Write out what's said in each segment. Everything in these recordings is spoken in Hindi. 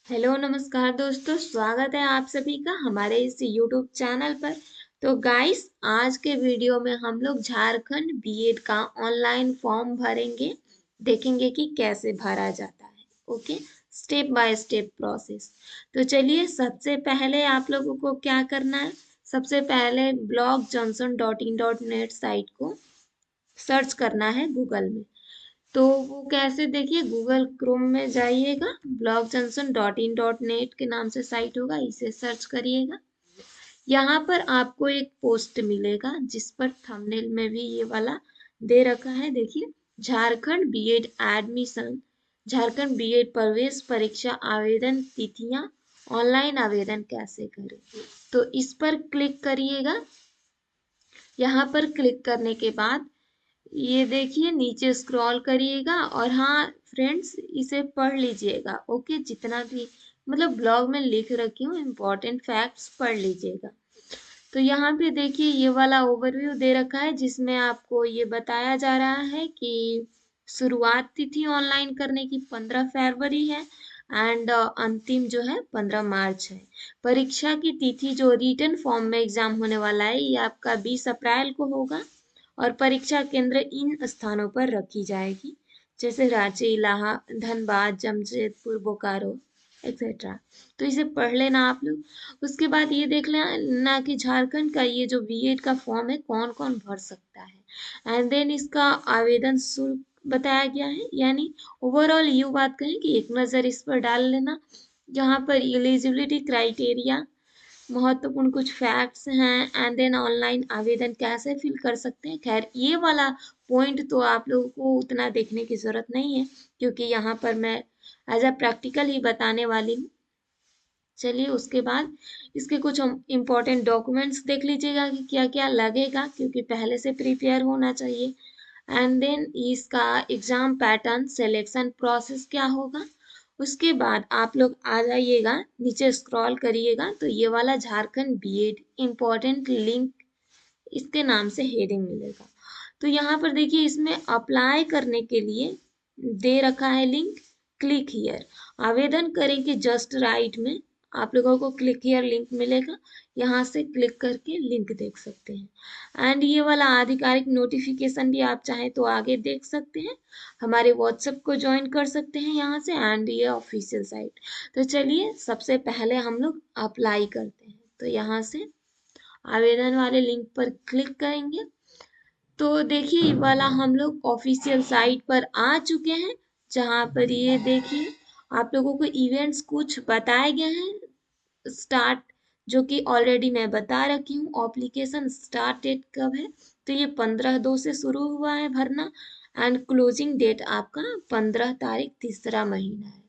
हेलो नमस्कार दोस्तों, स्वागत है आप सभी का हमारे इस यूट्यूब चैनल पर। तो गाइस, आज के वीडियो में हम लोग झारखंड बीएड का ऑनलाइन फॉर्म भरेंगे। देखेंगे कि कैसे भरा जाता है। Okay, step by step process. तो चलिए, सबसे पहले आप लोगों को क्या करना है। सबसे पहले blockjohnson.in.net साइट को सर्च करना है गूगल में। तो वो कैसे, देखिए गूगल क्रोम में जाइएगा, blockjohnson.in.net के नाम से साइट होगा, इसे सर्च करिएगा। यहाँ पर आपको एक पोस्ट मिलेगा जिस पर थंबनेल में भी ये वाला दे रखा है। देखिए, Jharkhand BEd admission, Jharkhand BEd प्रवेश परीक्षा आवेदन तिथियां, ऑनलाइन आवेदन कैसे करें। तो इस पर क्लिक करिएगा। यहाँ पर क्लिक करने के बाद ये देखिए नीचे स्क्रॉल करिएगा और हाँ फ्रेंड्स, इसे पढ़ लीजिएगा। ओके, जितना भी मतलब ब्लॉग में लिख रखी हूँ इम्पोर्टेंट फैक्ट्स पढ़ लीजिएगा। तो यहाँ पे देखिए ये वाला ओवरव्यू दे रखा है जिसमें आपको ये बताया जा रहा है कि शुरुआत तिथि ऑनलाइन करने की 15 फरवरी है एंड अंतिम जो है 15 मार्च है। परीक्षा की तिथि जो रिटन फॉर्म में एग्जाम होने वाला है ये आपका 20 अप्रैल को होगा और परीक्षा केंद्र इन स्थानों पर रखी जाएगी, जैसे रांची, इलाहाबाद, धनबाद, जमशेदपुर, बोकारो एक्सेट्रा। तो इसे पढ़ लेना आप लोग। उसके बाद ये देख लेना कि झारखंड का ये जो बीएड का फॉर्म है कौन कौन भर सकता है एंड देन इसका आवेदन शुल्क बताया गया है। यानी ओवरऑल ये बात कहें कि एक नज़र इस पर डाल लेना। जहाँ पर एलिजिबिलिटी क्राइटेरिया, महत्वपूर्ण कुछ फैक्ट्स हैं एंड देन ऑनलाइन आवेदन कैसे फिल कर सकते हैं। खैर ये वाला पॉइंट तो आप लोगों को उतना देखने की ज़रूरत नहीं है क्योंकि यहाँ पर मैं एज अ प्रैक्टिकल ही बताने वाली हूँ। चलिए, उसके बाद इसके कुछ इम्पोर्टेंट डॉक्यूमेंट्स देख लीजिएगा कि क्या क्या लगेगा, क्योंकि पहले से प्रिपेयर होना चाहिए। एंड देन इसका एग्जाम पैटर्न, सिलेक्शन प्रोसेस क्या होगा। उसके बाद आप लोग आ जाइएगा, नीचे स्क्रॉल करिएगा तो ये वाला झारखंड बीएड इम्पोर्टेंट लिंक, इसके नाम से हेडिंग मिलेगा। तो यहाँ पर देखिए इसमें अप्लाई करने के लिए दे रखा है लिंक, क्लिक हियर। आवेदन करेंगे जस्ट राइट में आप लोगों को क्लिक हियर लिंक मिलेगा, यहाँ से क्लिक करके लिंक देख सकते हैं। एंड ये वाला आधिकारिक नोटिफिकेशन भी आप चाहें तो आगे देख सकते हैं, हमारे व्हाट्सएप को ज्वाइन कर सकते हैं यहाँ से एंड ये ऑफिशियल साइट। तो चलिए, सबसे पहले हम लोग अप्लाई करते हैं। तो यहाँ से आवेदन वाले लिंक पर क्लिक करेंगे तो देखिए ये वाला हम लोग ऑफिशियल साइट पर आ चुके हैं, जहाँ पर ये देखिए आप लोगों को इवेंट्स कुछ बताए गए हैं। स्टार्ट, जो कि ऑलरेडी मैं बता रखी हूँ, एप्लीकेशन स्टार्ट डेट कब है। तो ये 15/2 से शुरू हुआ है भरना एंड क्लोजिंग डेट आपका 15 तारीख तीसरा महीना है।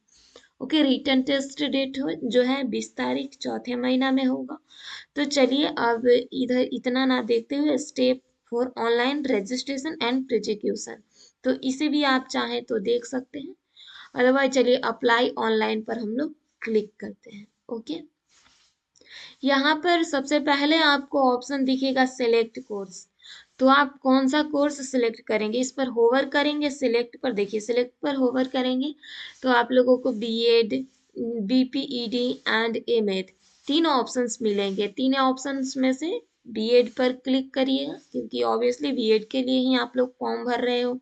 ओके, रिटर्न टेस्ट डेट हो जो है 20 तारीख चौथे महीना में होगा। तो चलिए अब इधर इतना ना देखते हुए step 4 online registration and prosecution, तो इसे भी आप चाहें तो देख सकते हैं। अदरवाइज चलिए अप्लाई ऑनलाइन पर हम लोग क्लिक करते हैं। ओके, यहाँ पर सबसे पहले आपको ऑप्शन दिखेगा सिलेक्ट कोर्स। तो आप कौन सा कोर्स सिलेक्ट करेंगे, इस पर होवर करेंगे, सिलेक्ट पर देखिए, सिलेक्ट पर होवर करेंगे तो आप लोगों को बीएड, बीपीईडी एंड एमएड तीन ऑप्शंस मिलेंगे। तीन ऑप्शंस में से बीएड पर क्लिक करिएगा क्योंकि ऑब्वियसली बीएड के लिए ही आप लोग फॉर्म भर रहे हो।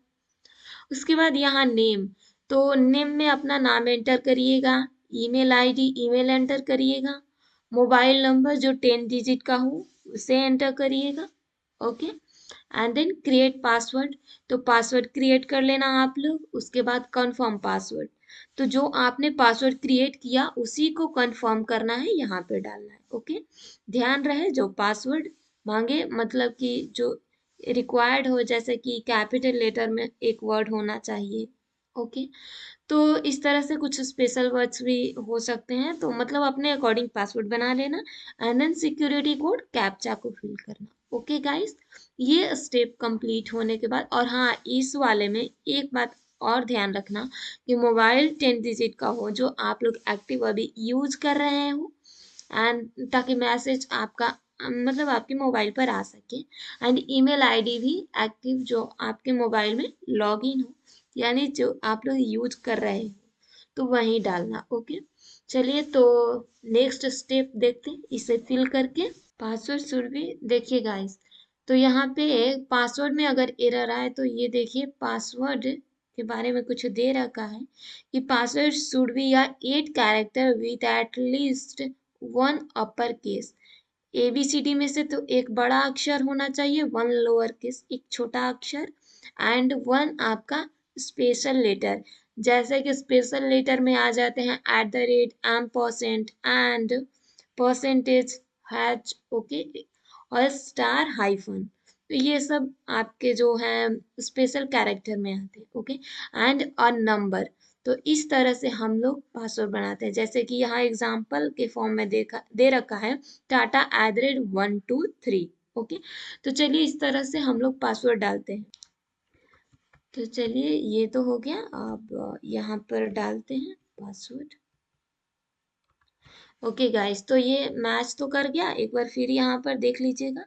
उसके बाद यहाँ नेम, तो नेम में अपना नाम एंटर करिएगा, ईमेल आईडी ईमेल एंटर करिएगा, मोबाइल नंबर जो 10 डिजिट का हो उसे एंटर करिएगा। Okay, and then create password, तो पासवर्ड क्रिएट कर लेना आप लोग। उसके बाद कंफर्म पासवर्ड, तो जो आपने पासवर्ड क्रिएट किया उसी को कंफर्म करना है, यहाँ पे डालना है। ओके, ध्यान रहे जो पासवर्ड मांगे मतलब कि जो रिक्वायर्ड हो, जैसे कि कैपिटल लेटर में एक वर्ड होना चाहिए। ओके, तो इस तरह से कुछ स्पेशल वर्ड्स भी हो सकते हैं, तो मतलब अपने अकॉर्डिंग पासवर्ड बना लेना and then security code captcha को फिल करना। ओके गाइस, ये स्टेप कंप्लीट होने के बाद, और हाँ इस वाले में एक बात और ध्यान रखना कि मोबाइल 10 डिजिट का हो जो आप लोग एक्टिव अभी यूज कर रहे हो, एंड ताकि मैसेज आपका मतलब आपके मोबाइल पर आ सके, एंड ईमेल आईडी भी एक्टिव जो आपके मोबाइल में लॉग इन हो, यानी जो आप लोग यूज कर रहे हो। तो वहीं डालना। ओके, चलिए तो नेक्स्ट स्टेप देखते हैं इसे फिल करके। पासवर्ड शुड बी, देखिए गाइस, तो यहाँ पे पासवर्ड में अगर एरर आए तो ये देखिए पासवर्ड के बारे में कुछ दे रखा है कि पासवर्ड शुड बी या 8 character with at least one upper case. ABCD में से तो एक बड़ा अक्षर होना चाहिए, वन लोअर केस एक छोटा अक्षर, एंड वन आपका स्पेशल लेटर। जैसे कि स्पेशल लेटर में आ जाते हैं at the rate, ampersand, and, percentage, hatch, okay, और स्टार हाइफन। तो ये सब आपके जो हैं स्पेशल कैरेक्टर में आते हैं। Okay, and a number. तो इस तरह से हम लोग पासवर्ड बनाते हैं, जैसे कि यहाँ एग्जाम्पल के फॉर्म में देखा दे रखा है Tata@123। ओके, तो चलिए इस तरह से हम लोग पासवर्ड डालते हैं। तो चलिए ये तो हो गया, अब यहाँ पर डालते हैं पासवर्ड। ओके गाइस, तो ये मैच तो कर गया, एक बार फिर यहाँ पर देख लीजिएगा।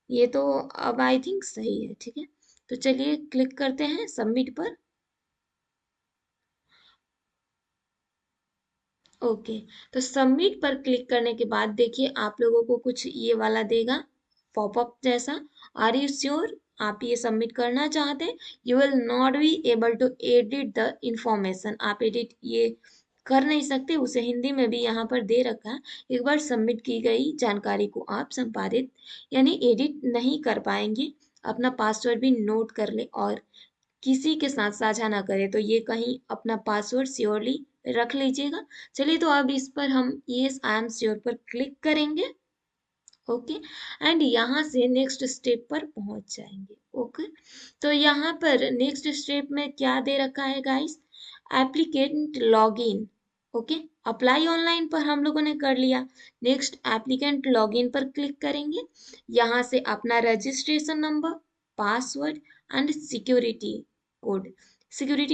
ये तो अब आई थिंक सही है, ठीक है। तो चलिए क्लिक करते हैं सबमिट पर। ओके, तो सबमिट पर क्लिक करने के बाद देखिए आप लोगों को कुछ ये वाला देगा पॉपअप जैसा। आर यू श्योर आप ये सबमिट करना चाहते हैं? You will not be able to edit the information. आप एडिट ये कर नहीं सकते, उसे हिंदी में भी यहाँ पर दे रखा है। एक बार सबमिट की गई जानकारी को आप संपादित यानी एडिट नहीं कर पाएंगे। अपना पासवर्ड भी नोट कर ले और किसी के साथ साझा ना करें, तो ये कहीं अपना पासवर्ड श्योरली रख लीजिएगा। चलिए तो अब इस पर हम यस आई एम श्योर पर क्लिक करेंगे। ओके, एंड यहाँ से नेक्स्ट स्टेप पर पहुंच जाएंगे। ओके, तो यहाँ पर नेक्स्ट स्टेप में क्या दे रखा है guys? Applicant login. Okay, apply online पर हम लोगों ने कर लिया। नेक्स्ट एप्लीकेंट लॉगिन पर क्लिक करेंगे। यहाँ से अपना registration number, password and security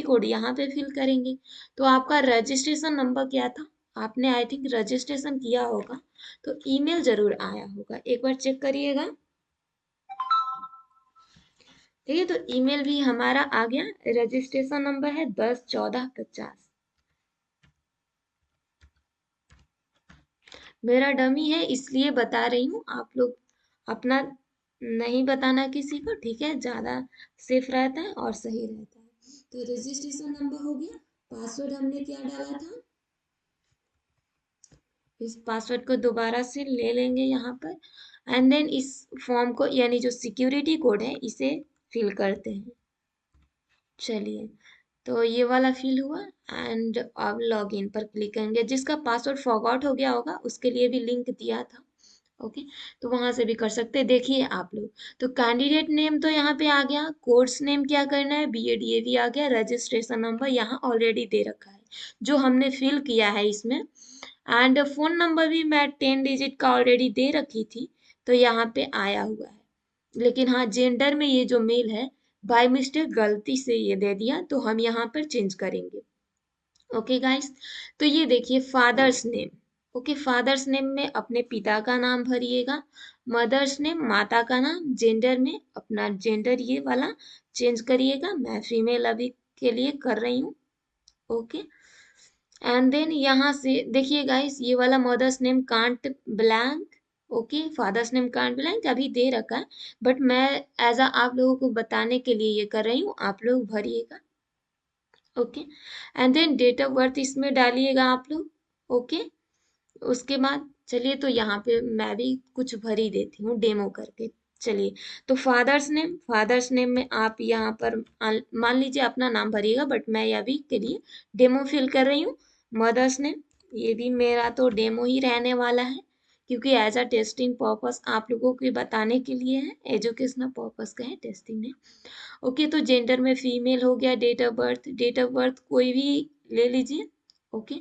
code यहाँ पे फिल करेंगे। तो आपका रजिस्ट्रेशन नंबर क्या था? आपने आई थिंक रजिस्ट्रेशन किया होगा, तो ईमेल जरूर आया होगा, एक बार चेक करिएगा। ठीक है, तो ईमेल भी हमारा आ गया। रजिस्ट्रेशन नंबर है 101450। मेरा डमी है इसलिए बता रही हूँ, आप लोग अपना नहीं बताना किसी को, ठीक है, ज्यादा सेफ रहता है और सही रहता है। तो रजिस्ट्रेशन नंबर हो गया। पासवर्ड हमने क्या डाला था? इस पासवर्ड को दोबारा से ले लेंगे यहाँ पर, एंड देन इस फॉर्म को यानी जो सिक्योरिटी कोड है इसे फिल करते हैं। चलिए, तो ये वाला फिल हुआ, एंड अब लॉगिन पर क्लिक करेंगे। जिसका पासवर्ड फॉरगॉट हो गया होगा उसके लिए भी लिंक दिया था। ओके, तो वहां से भी कर सकते हैं। देखिए आप लोग, तो कैंडिडेट नेम तो यहाँ पे आ गया, कोर्स नेम क्या करना है, BEd ये भी आ गया, रजिस्ट्रेशन नंबर यहाँ ऑलरेडी दे रखा है जो हमने फिल किया है इसमें, एंड फोन नंबर भी मैं 10 डिजिट का ऑलरेडी दे रखी थी, तो यहाँ पे आया हुआ है। लेकिन हाँ, जेंडर में ये जो मेल है बाय मिस्टेक गलती से ये दे दिया, तो हम यहाँ पर चेंज करेंगे। ओके गाइस, तो ये देखिए father's name. Okay, father's name में अपने पिता का नाम भरिएगा। मदर्स नेम माता का नाम। जेंडर में अपना जेंडर ये वाला चेंज करिएगा, मैं फीमेल अभी के लिए कर रही हूँ। ओके, एंड देन यहाँ से देखिए गाइस, ये वाला mother's name can't blank. Okay, father's name can't blank अभी दे रखा है, बट मैं एज अ आप लोगों को बताने के लिए ये कर रही हूँ, आप लोग भरिएगा। Okay, and then date of birth इसमें डालिएगा आप लोग। ओके, उसके बाद चलिए तो यहाँ पे मैं भी कुछ भर ही देती हूँ डेमो करके। चलिए, तो फादर्स नेम में आप यहाँ पर मान लीजिए अपना नाम भरिएगा, बट मैं ये अभी के लिए डेमो फिल कर रही हूँ। मदर्स नेम ये भी मेरा तो डेमो ही रहने वाला है, क्योंकि एज अ टेस्टिंग पर्पस आप लोगों को बताने के लिए है, एजुकेशनल पर्पस का है, टेस्टिंग नहीं। ओके, तो जेंडर में फीमेल हो गया। डेट ऑफ बर्थ कोई भी ले लीजिए। ओके,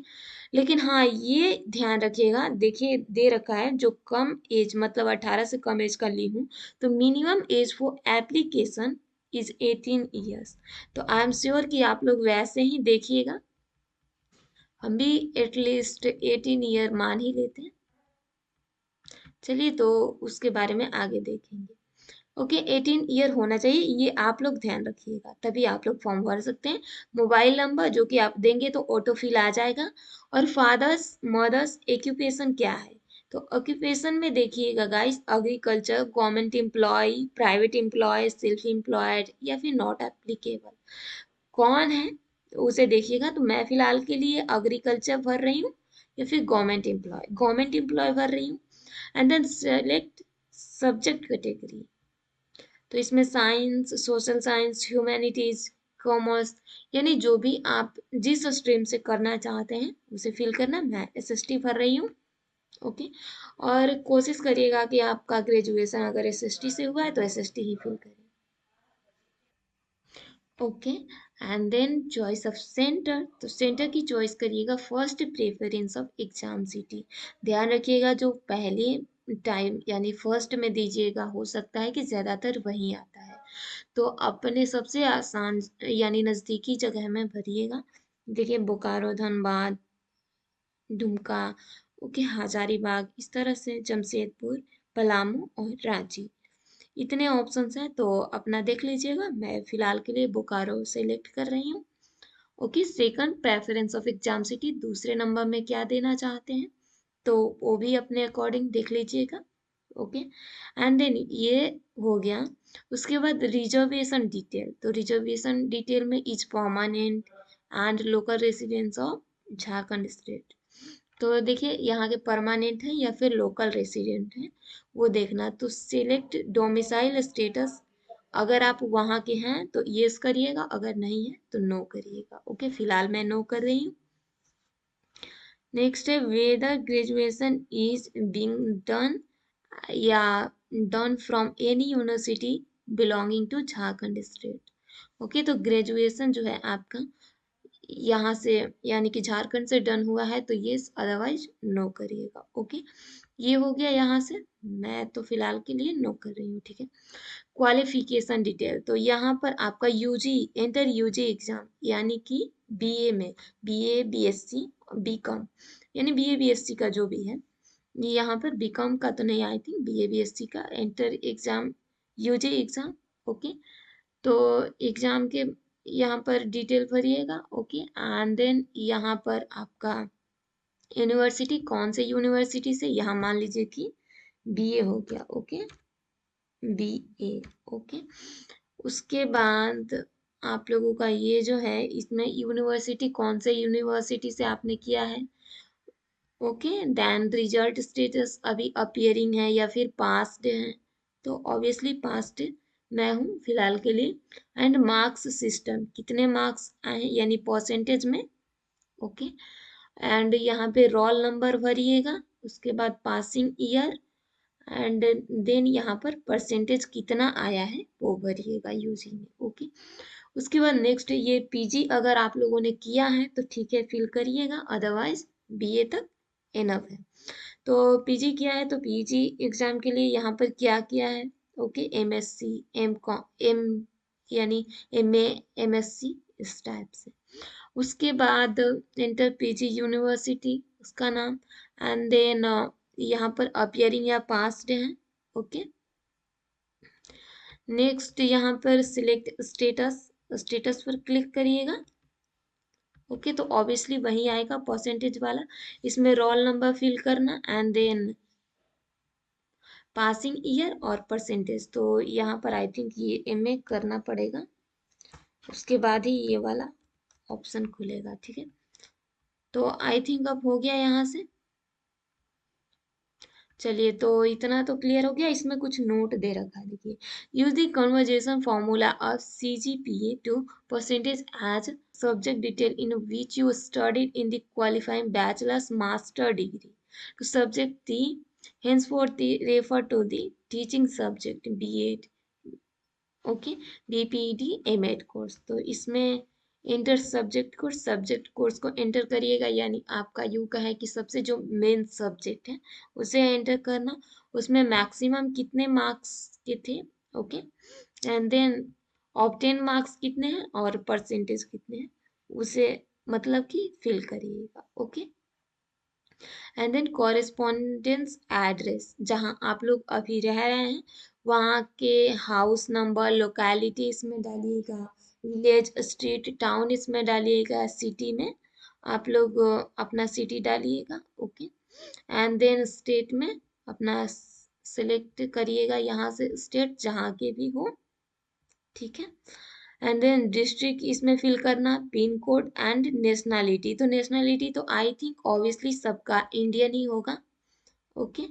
लेकिन हाँ ये ध्यान रखिएगा, देखिए दे रखा है जो कम एज मतलब 18 से कम एज का ली हूँ, तो minimum age for application is 18 years. तो आई एम श्योर कि आप लोग वैसे ही देखिएगा, हम भी एटलीस्ट 18 ईयर मान ही लेते हैं। चलिए तो उसके बारे में आगे देखेंगे। ओके 18 ईयर होना चाहिए, ये आप लोग ध्यान रखिएगा, तभी आप लोग फॉर्म भर सकते हैं। मोबाइल नंबर जो कि आप देंगे तो ऑटो फिल आ जाएगा। और फादर्स मदर्स एक्यूपेशन क्या है, तो ऑक्यूपेशन में देखिएगा guys, agriculture, government employ, private employ, self employed या फिर नॉट एप्लीकेबल, कौन है तो उसे देखिएगा। तो मैं फिलहाल के लिए एग्रीकल्चर भर रही हूँ या फिर गवर्नमेंट एम्प्लॉय भर रही हूँ। And then select subject category, तो इसमें science, social science, humanities, commerce, यानी जो भी आप जिस स्ट्रीम से करना चाहते हैं उसे फिल करना। मैं एसएसटी भर रही हूँ। ओके, और कोशिश करिएगा कि आपका ग्रेजुएशन अगर एसएसटी से हुआ है तो एसएसटी ही फिल करें। Okay, and then choice of centre, तो सेंटर की चॉइस करिएगा first preference of exam city. ध्यान रखिएगा जो पहले टाइम यानी फर्स्ट में दीजिएगा, हो सकता है कि ज़्यादातर वही आता है, तो अपने सबसे आसान यानी नज़दीकी जगह में भरिएगा। देखिए बोकारो, धनबाद, दुमका, ओके, हजारीबाग, इस तरह से जमशेदपुर, पलामू और रांची, इतने ऑप्शंस हैं, तो अपना देख लीजिएगा। मैं फिलहाल के लिए बोकारो सेलेक्ट कर रही हूँ। Okay, second preference of exam city, दूसरे नंबर में क्या देना चाहते हैं तो वो भी अपने अकॉर्डिंग देख लीजिएगा। ओके, एंड देन ये हो गया। उसके बाद रिजर्वेशन डिटेल, तो रिजर्वेशन डिटेल में is permanent and local residence of Jharkhand state, तो देखिए यहाँ के परमानेंट है या फिर लोकल रेसिडेंट है वो देखना। तो सिलेक्ट डोमिसाइल स्टेटस, अगर आप वहाँ के हैं तो यस करिएगा, अगर नहीं है तो नो करिएगा। ओके, फिलहाल मैं नो कर रही हूँ। नेक्स्ट है whether graduation is being done या done from any university belonging to Jharkhand state. Okay, तो ग्रेजुएशन जो है आपका यहाँ से यानी कि झारखंड से डन हुआ है तो यस, अदरवाइज नो करिएगा। ओके, ये हो गया यहाँ से, मैं तो फिलहाल के लिए नो कर रही हूँ। ठीक है, क्वालिफिकेशन डिटेल, तो यहाँ पर आपका यूजी इंटर यूजी एग्जाम यानी कि बीए में बीए बीएससी बीकॉम, यानी बीए बीएससी का जो भी है, ये यहाँ पर बीकॉम का तो नहीं, आई थिंक बीए बीएससी का inter exam UG exam. Okay, तो एग्जाम के यहाँ पर डिटेल भरिएगा। ओके, एंड देन यहाँ पर आपका यूनिवर्सिटी कौन से यूनिवर्सिटी से, यहाँ मान लीजिए कि बीए हो गया। Okay, BA. ओके, उसके बाद आप लोगों का ये जो है इसमें यूनिवर्सिटी कौन से यूनिवर्सिटी से आपने किया है। ओके, देन रिजल्ट स्टेटस अभी अपियरिंग है या फिर पास्ड है, तो ऑब्वियसली पास्ड मैं हूँ फिलहाल के लिए। एंड मार्क्स सिस्टम, कितने मार्क्स आए यानी परसेंटेज में। ओके, एंड यहाँ पे रोल नंबर भरिएगा, उसके बाद पासिंग ईयर, एंड देन यहाँ पर परसेंटेज कितना आया है वो भरिएगा यूजी में। ओके, उसके बाद नेक्स्ट ये पीजी अगर आप लोगों ने किया है तो ठीक है फिल करिएगा, अदरवाइज बीए तक इनफ है। तो पीजी किया है तो पीजी एग्जाम के लिए यहाँ पर क्या किया है। Okay, MSc, MCom, M यानी एमए, एमएससी, इस टाइप से। उसके बाद इंटर पीजी यूनिवर्सिटी उसका नाम, एंड देन यहाँ पर अपियरिंग या पास्ड है। ओके, नेक्स्ट यहाँ पर सिलेक्ट स्टेटस, स्टेटस पर क्लिक करिएगा। ओके, तो ऑब्वियसली वही आएगा परसेंटेज वाला, इसमें रोल नंबर फिल करना एंड देन पासिंग ईयर और परसेंटेज, तो यहाँ पर आई थिंक ये एमए करना पड़ेगा, उसके बाद ही ये वाला ऑप्शन खुलेगा। ठीक है, तो आई थिंक अब हो गया यहाँ से। चलिए, तो इतना तो क्लियर हो गया। इसमें कुछ नोट दे रखा है, देखिए, use the conversion formula of CGPA to percentage as subject detail in which you studied in the qualifying bachelor's master degree to subject the henceforth the refer to the teaching subject B.Ed, okay, BPED, MEd course, तो इसमें इंटर सब्जेक्ट कोर्स को एंटर करिएगा, यानी आपका यू का है कि सबसे जो मेन सब्जेक्ट है उसे एंटर करना, उसमें मैक्सिमम कितने मार्क्स के थे। Okay, and then obtain marks कितने हैं और परसेंटेज कितने हैं उसे मतलब कि फिल करिएगा। Okay, and then correspondence address, जहाँ आप लोग अभी रह रहे हैं वहाँ के हाउस नंबर, लोकेलिटी इसमें डालिएगा, विलेज, स्ट्रीट, टाउन इसमें डालिएगा, सिटी में आप लोग अपना सिटी डालिएगा। ओके, एंड देन स्टेट में अपना सिलेक्ट करिएगा, यहाँ से स्टेट जहाँ के भी हो, ठीक है। एंड देन डिस्ट्रिक्ट इसमें फिल करना, पिन कोड एंड नेशनैलिटी। तो नेशनैलिटी तो आई थिंक ऑब्वियसली सबका इंडियन ही होगा। ओके,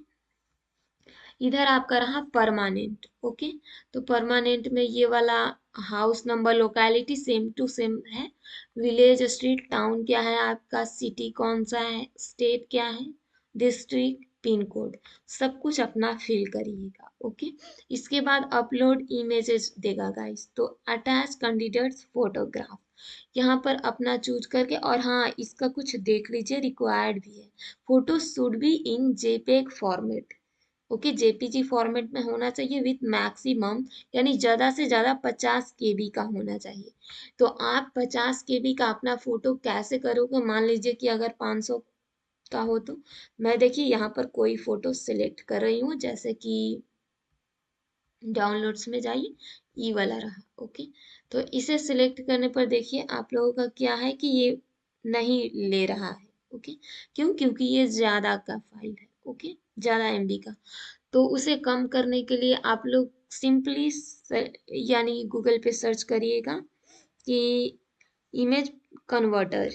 इधर आपका रहा परमानेंट। ओके, तो परमानेंट में ये वाला house number, locality same to same है, विलेज, स्ट्रीट, टाउन क्या है आपका, सिटी कौन सा है, स्टेट क्या है, डिस्ट्रिक्ट, पिन कोड, सब कुछ अपना फिल करिएगा। ओके, इसके बाद अपलोड इमेजेस देगा गाइस, तो अटैच कैंडिडेट्स फोटोग्राफ, यहाँ पर अपना चूज करके, और हाँ इसका कुछ देख लीजिए, रिक्वायर्ड भी है, photo should be in JPEG format. Okay, JPG format में होना चाहिए विथ मैक्सिमम, यानी ज़्यादा से ज़्यादा 50 KB का होना चाहिए। तो आप 50 KB का अपना फोटो कैसे करोगे, मान लीजिए कि अगर 500 का हो, तो मैं देखिए यहाँ पर कोई फोटो सिलेक्ट कर रही हूँ, जैसे कि डाउनलोड्स में जाइए, ई वाला रहा। ओके, तो इसे सिलेक्ट करने पर देखिए आप लोगों का क्या है कि ये नहीं ले रहा है। ओके, क्यों, क्योंकि ये ज़्यादा का फाइल है। ओके, ज़्यादा MB का। तो उसे कम करने के लिए आप लोग सिंपली यानी गूगल पे सर्च करिएगा कि इमेज कन्वर्टर,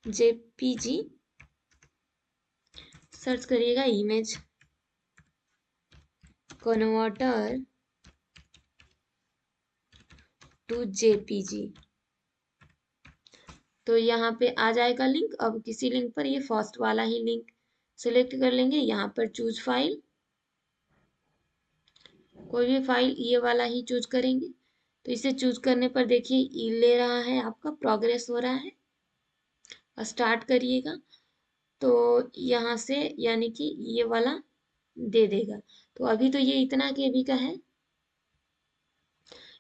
जेपीजी सर्च करिएगा, इमेज कन्वर्टर टू जेपीजी, तो यहाँ पे आ जाएगा लिंक। अब किसी लिंक पर, ये फर्स्ट वाला ही लिंक सिलेक्ट कर लेंगे, यहाँ पर चूज फाइल, कोई भी फाइल ये वाला ही चूज करेंगे। तो इसे चूज करने पर देखिए ई ले रहा है, आपका प्रोग्रेस हो रहा है, स्टार्ट करिएगा। तो यहाँ से यानी कि ये वाला दे देगा। तो अभी तो ये इतना KB का है,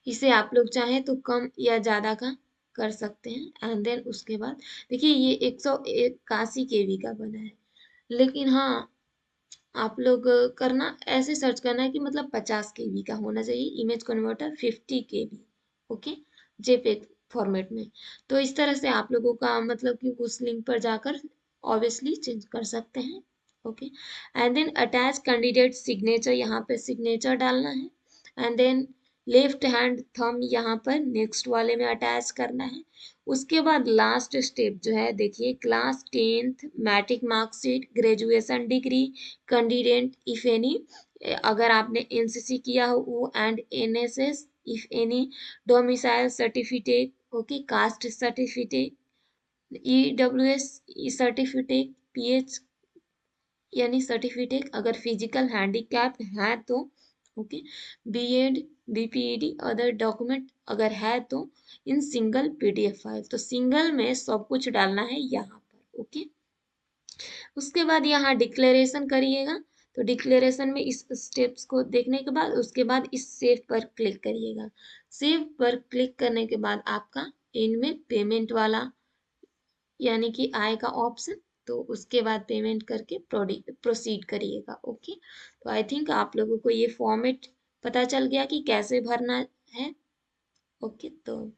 इसे आप लोग चाहें तो कम या ज़्यादा का कर सकते हैं। एंड देन उसके बाद देखिए ये 181 KB का बना है, लेकिन हाँ आप लोग करना ऐसे सर्च करना है कि मतलब 50 KB का होना चाहिए, image converter 50 KB। Okay, JPEG format में। तो इस तरह से आप लोगों का मतलब कि उस लिंक पर जाकर ऑब्वियसली चेंज कर सकते हैं। Okay, and then attach candidate signature, यहाँ पे सिग्नेचर डालना है। And then left hand thumb यहाँ पर नेक्स्ट वाले में अटैच करना है। उसके बाद लास्ट स्टेप जो है देखिए, class 10th matric marksheet, graduation degree, candidate if any, अगर आपने NCC किया हो वो, and NSS if any, domicile certificate, okay, caste certificate, EWS certificate, PH यानी सर्टिफिकेट, अगर फिजिकल हैंडीकैप है तो, okay, BEd, BPED, other document अगर है तो, इन सिंगल PDF फाइल, तो सिंगल में सब कुछ डालना है यहाँ पर। ओके, उसके बाद यहाँ डिक्लेरेशन करिएगा। तो डिक्लेरेशन में इस स्टेप्स को देखने के बाद उसके बाद इस सेव पर क्लिक करिएगा। सेव पर क्लिक करने के बाद आपका इनमें पेमेंट वाला यानी कि आएगा ऑप्शन, तो उसके बाद पेमेंट करके प्रोसीड करिएगा। ओके, तो आई थिंक आप लोगों को ये फॉर्मेट पता चल गया कि कैसे भरना है। ओके, तो